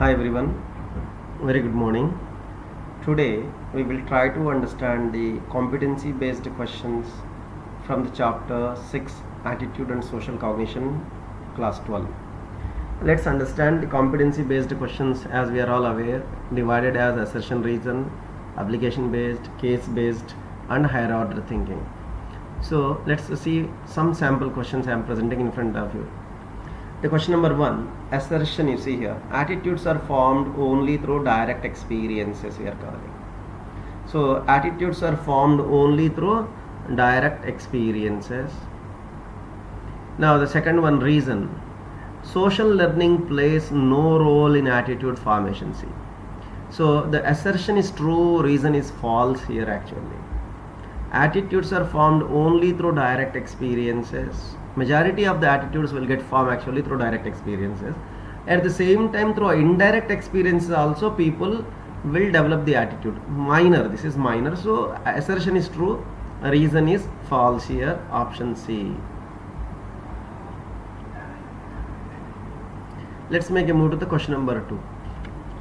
Hi everyone, very good morning. Today we will try to understand the competency based questions from the chapter 6 Attitude and Social Cognition, class 12. Let's understand the competency based questions as we are all aware, divided as assertion reason, application based, case based and higher order thinking. So let's see some sample questions I am presenting in front of you. The question number 1, assertion, you see here, attitudes are formed only through direct experiences, we are calling. So attitudes are formed only through direct experiences. Now the second one, reason. Social learning plays no role in attitude formation. See, so the assertion is true, reason is false here actually. Attitudes are formed only through direct experiences. Majority of the attitudes will get formed actually through direct experiences. At the same time, through indirect experiences also people will develop the attitude. Minor, this is minor. So assertion is true, reason is false here, option C. Let's make a move to the question number 2.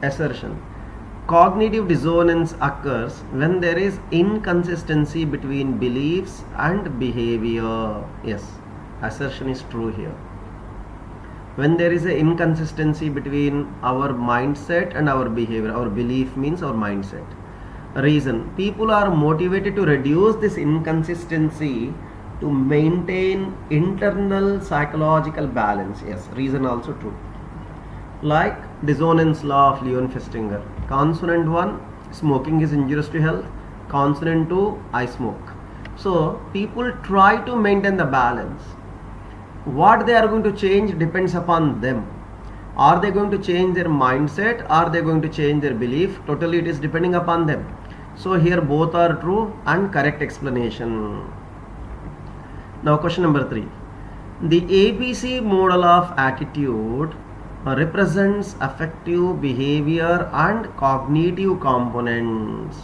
Assertion. Cognitive dissonance occurs when there is inconsistency between beliefs and behavior. Yes, assertion is true here. When there is an inconsistency between our mindset and our behavior, our belief means our mindset. Reason. People are motivated to reduce this inconsistency to maintain internal psychological balance. Yes, reason also true. Like dissonance law of Leon Festinger. Consonant 1, smoking is injurious to health. Consonant 2, I smoke. So people try to maintain the balance. What they are going to change depends upon them. Are they going to change their mindset? Are they going to change their belief? Totally it is depending upon them. So here both are true and correct explanation. Now question number 3. The ABC model of attitude represents affective, behavior and cognitive components.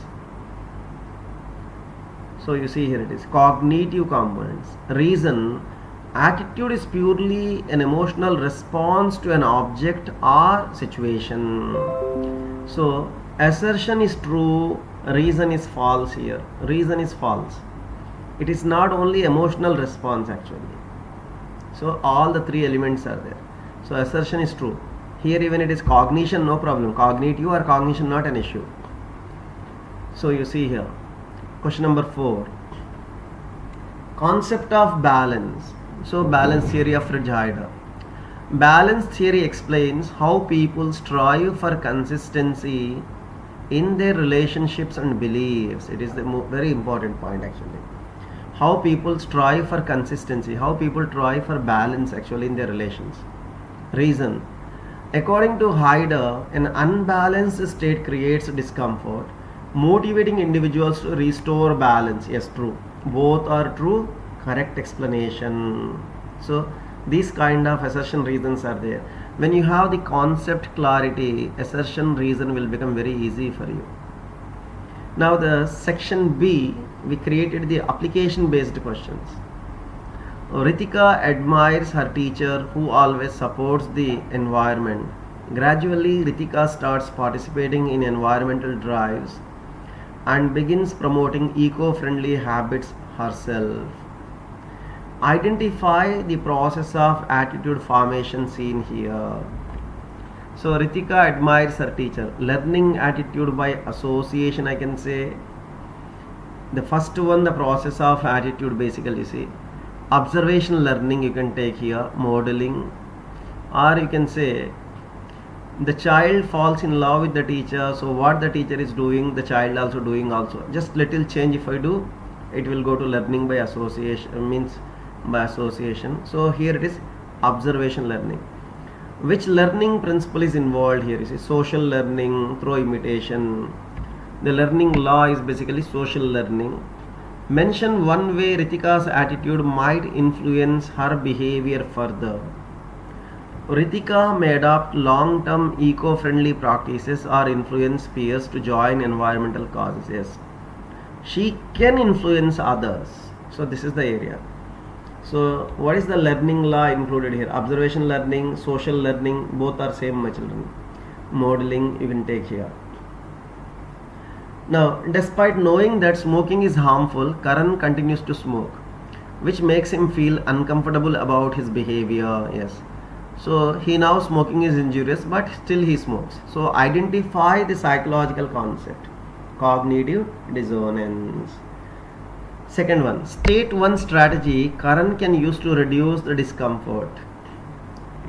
So you see here it is cognitive components. Reason. Attitude is purely an emotional response to an object or situation. So assertion is true, reason is false here. Reason is false. It is not only emotional response actually. So all the three elements are there. So assertion is true. Here even it is cognition, no problem. Cognitive or cognition not an issue. So you see here. Question number 4. Concept of balance. So balance theory of Prejudice. Balance theory explains how people strive for consistency in their relationships and beliefs. It is the very important point actually. How people strive for consistency, how people try for balance actually in their relations. Reason. According to Hyder, an unbalanced state creates discomfort, motivating individuals to restore balance. Yes, true. Both are true, correct explanation. So these kind of assertion reasons are there. When you have the concept clarity, assertion reason will become very easy for you. Now the section B, we created the application based questions. Ritika admires her teacher who always supports the environment. Gradually, Ritika starts participating in environmental drives and begins promoting eco-friendly habits herself. Identify the process of attitude formation seen here. So Ritika admires her teacher. Learning attitude by association, I can say. The first one, the process of attitude basically, you see. Observation learning you can take here, modeling, or you can say the child falls in love with the teacher, so what the teacher is doing the child also doing also. Just little change if I do, it will go to learning by association, means by association. So here it is observation learning. Which learning principle is involved here? You see social learning through imitation. The learning law is basically social learning. Mention one way Ritika's attitude might influence her behavior further. Ritika may adopt long-term eco-friendly practices or influence peers to join environmental causes. Yes, she can influence others. So this is the area. So what is the learning law included here? Observation learning, social learning, both are same, my children. modeling you can take here. Now, despite knowing that smoking is harmful, Karan continues to smoke, which makes him feel uncomfortable about his behavior. Yes. So he now smoking is injurious, but still he smokes. So identify the psychological concept, cognitive dissonance. Second one, state one strategy Karan can use to reduce the discomfort.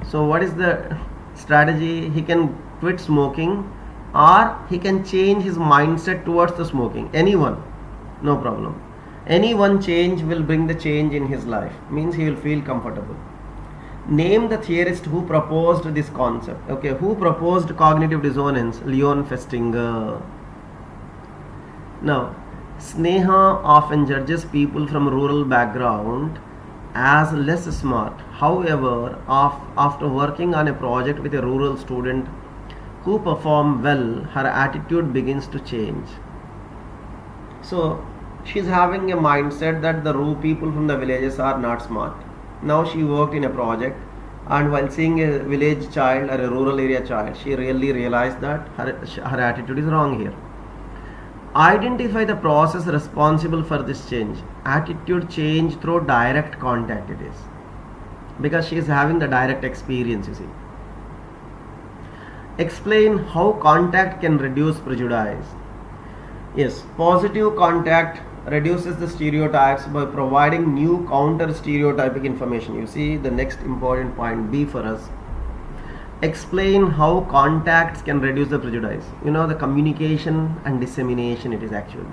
So what is the strategy? He can quit smoking, or he can change his mindset towards the smoking. Anyone, no problem. Any one change will bring the change in his life, means he will feel comfortable. Name the theorist who proposed this concept. Okay, who proposed cognitive dissonance? Leon Festinger. Now, Sneha often judges people from rural background as less smart. However, after working on a project with a rural student who performed well, her attitude begins to change. So, she's having a mindset that the rural people from the villages are not smart. Now she worked in a project, and while seeing a village child or a rural area child, she really realized that her attitude is wrong here. Identify the process responsible for this change. Attitude change through direct contact it is. Because she is having the direct experience, you see. Explain how contact can reduce prejudice. Yes, positive contact reduces the stereotypes by providing new counter stereotypic information. You see the next important point B for us. Explain how contacts can reduce the prejudice. You know, the communication and dissemination it is actually.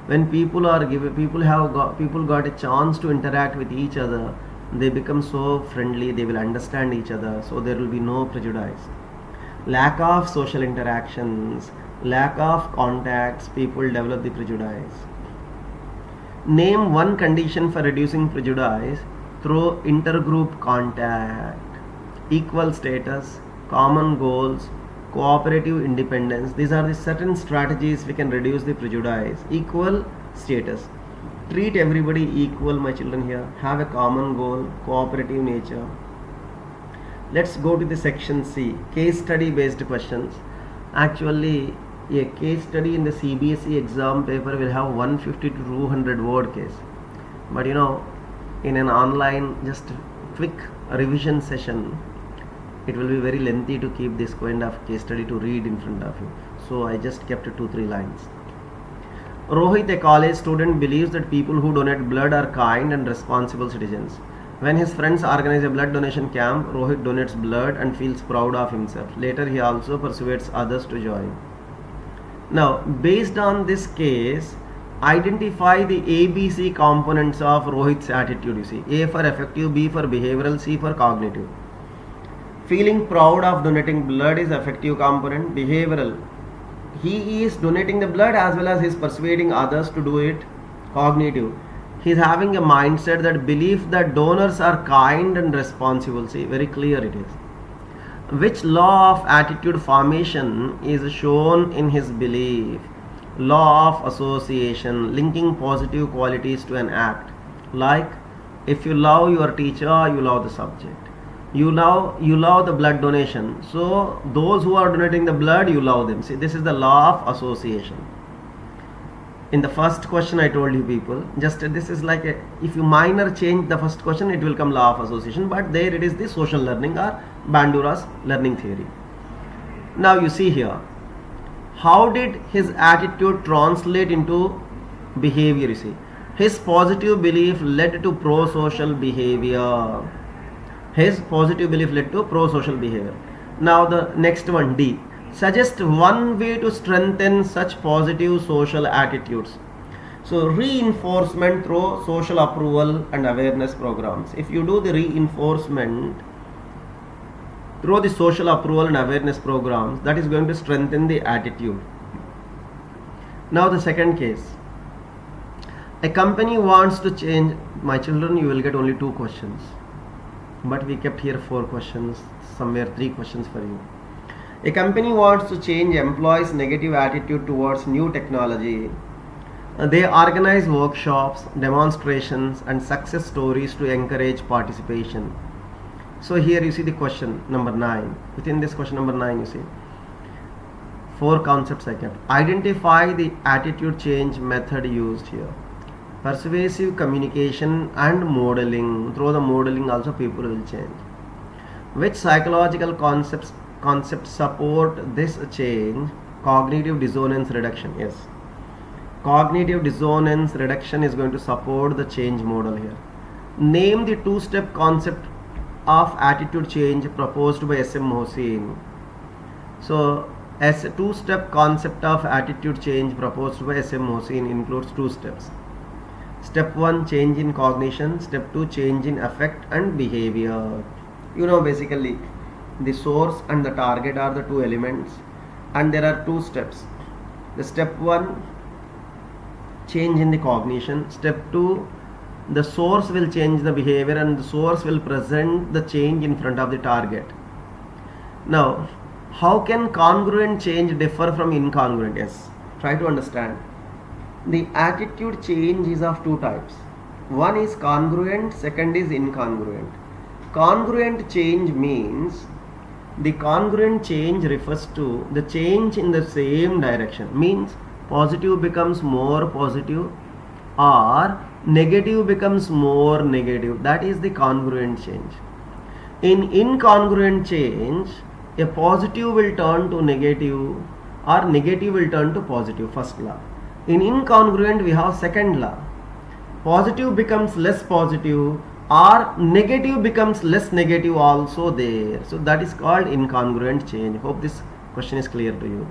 When people got a chance to interact with each other, they become so friendly, they will understand each other, so there will be no prejudice. Lack of social interactions, lack of contacts, people develop the prejudice. Name one condition for reducing prejudice through intergroup contact. Equal status, common goals, cooperative independence. These are the certain strategies we can reduce the prejudice. Equal status. Treat everybody equal, my children here. Have a common goal, cooperative nature. Let's go to the section C, case study based questions. Actually, a case study in the CBSE exam paper will have 150 to 200 word case. But you know, in an online just quick revision session, it will be very lengthy to keep this kind of case study to read in front of you. So I just kept 2-3 lines. Rohit, a college student, believes that people who donate blood are kind and responsible citizens. When his friends organize a blood donation camp, Rohit donates blood and feels proud of himself. Later, he also persuades others to join. Now, based on this case, identify the ABC components of Rohit's attitude. You see, A for affective, B for behavioral, C for cognitive. Feeling proud of donating blood is affective component. Behavioral, he is donating the blood as well as he is persuading others to do it. Cognitive, he is having a mindset that belief that donors are kind and responsible. See, very clear it is. Which law of attitude formation is shown in his belief? Law of association, linking positive qualities to an act. Like, if you love your teacher, you love the subject. You love the blood donation. So those who are donating the blood, you love them. See, this is the law of association. In the first question I told you people, just this is like if you minor change the first question, it will come law of association, but there it is the social learning or Bandura's learning theory. Now you see here, how did his attitude translate into behavior? You see, his positive belief led to pro-social behavior. His positive belief led to pro-social behavior. Now the next one, D. Suggest one way to strengthen such positive social attitudes. So reinforcement through social approval and awareness programs. If you do the reinforcement through the social approval and awareness programs, that is going to strengthen the attitude. Now the second case. A company wants to change, my children, you will get only 2 questions. But we kept here 4 questions, somewhere 3 questions for you. A company wants to change employees' negative attitude towards new technology. They organize workshops, demonstrations, and success stories to encourage participation. So here you see the question number 9. Within this question number 9, you see 4 concepts I kept. Identify the attitude change method used here. Persuasive communication and modeling. Through the modeling also people will change. Which psychological concepts support this change? Cognitive dissonance reduction. Yes. Cognitive dissonance reduction is going to support the change model here. Name the two-step concept of attitude change proposed by S.M. Mohsin. So, as a two-step concept of attitude change proposed by S.M. Mohsin includes 2 steps. Step 1, change in cognition. Step 2, change in affect and behavior. You know, basically the source and the target are the 2 elements, and there are 2 steps. The step 1, change in the cognition. Step 2, the source will change the behavior and the source will present the change in front of the target. Now, how can congruent change differ from incongruent? Yes, try to understand. The attitude change is of 2 types. One is congruent, second is incongruent. Congruent change means the congruent change refers to the change in the same direction, means positive becomes more positive or negative becomes more negative. That is the congruent change. In incongruent change, a positive will turn to negative or negative will turn to positive, first law. In incongruent we have second law. Positive becomes less positive or negative becomes less negative also there. So that is called incongruent change. Hope this question is clear to you.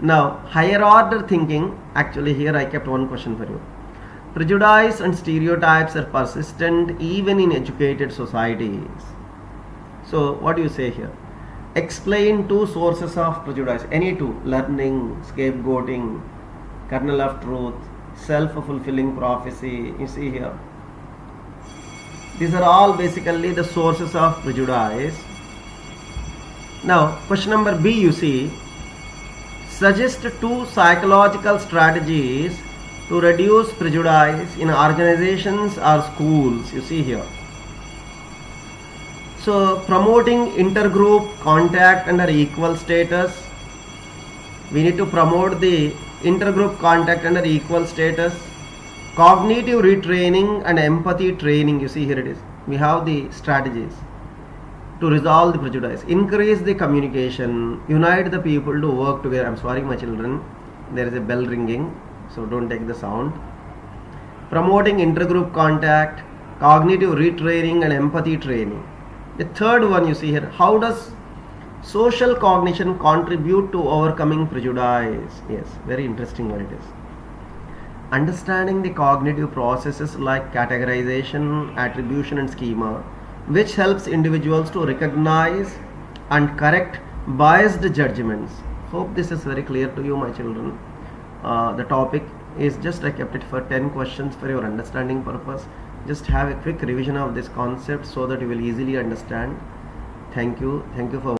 Now, higher order thinking. Actually here I kept one question for you. Prejudice and stereotypes are persistent even in educated societies. So what do you say here? Explain 2 sources of prejudice. Any 2. Learning, scapegoating, kernel of truth, self-fulfilling prophecy. You see here. These are all basically the sources of prejudice. Now, question number B, you see, suggest 2 psychological strategies to reduce prejudice in organizations or schools. You see here. So, promoting intergroup contact under equal status. We need to promote the intergroup contact under equal status. Cognitive retraining and empathy training. You see here it is. We have the strategies to resolve the prejudice. Increase the communication. Unite the people to work together. I'm sorry my children. There is a bell ringing. So don't take the sound. Promoting intergroup contact. Cognitive retraining and empathy training. The third one you see here. How does social cognition contribute to overcoming prejudice? Yes, very interesting what it is. Understanding the cognitive processes like categorization, attribution and schema, which helps individuals to recognize and correct biased judgments. Hope this is very clear to you my children. The topic is just I kept it for 10 questions for your understanding purpose. Just have a quick revision of this concept so that you will easily understand. Thank you for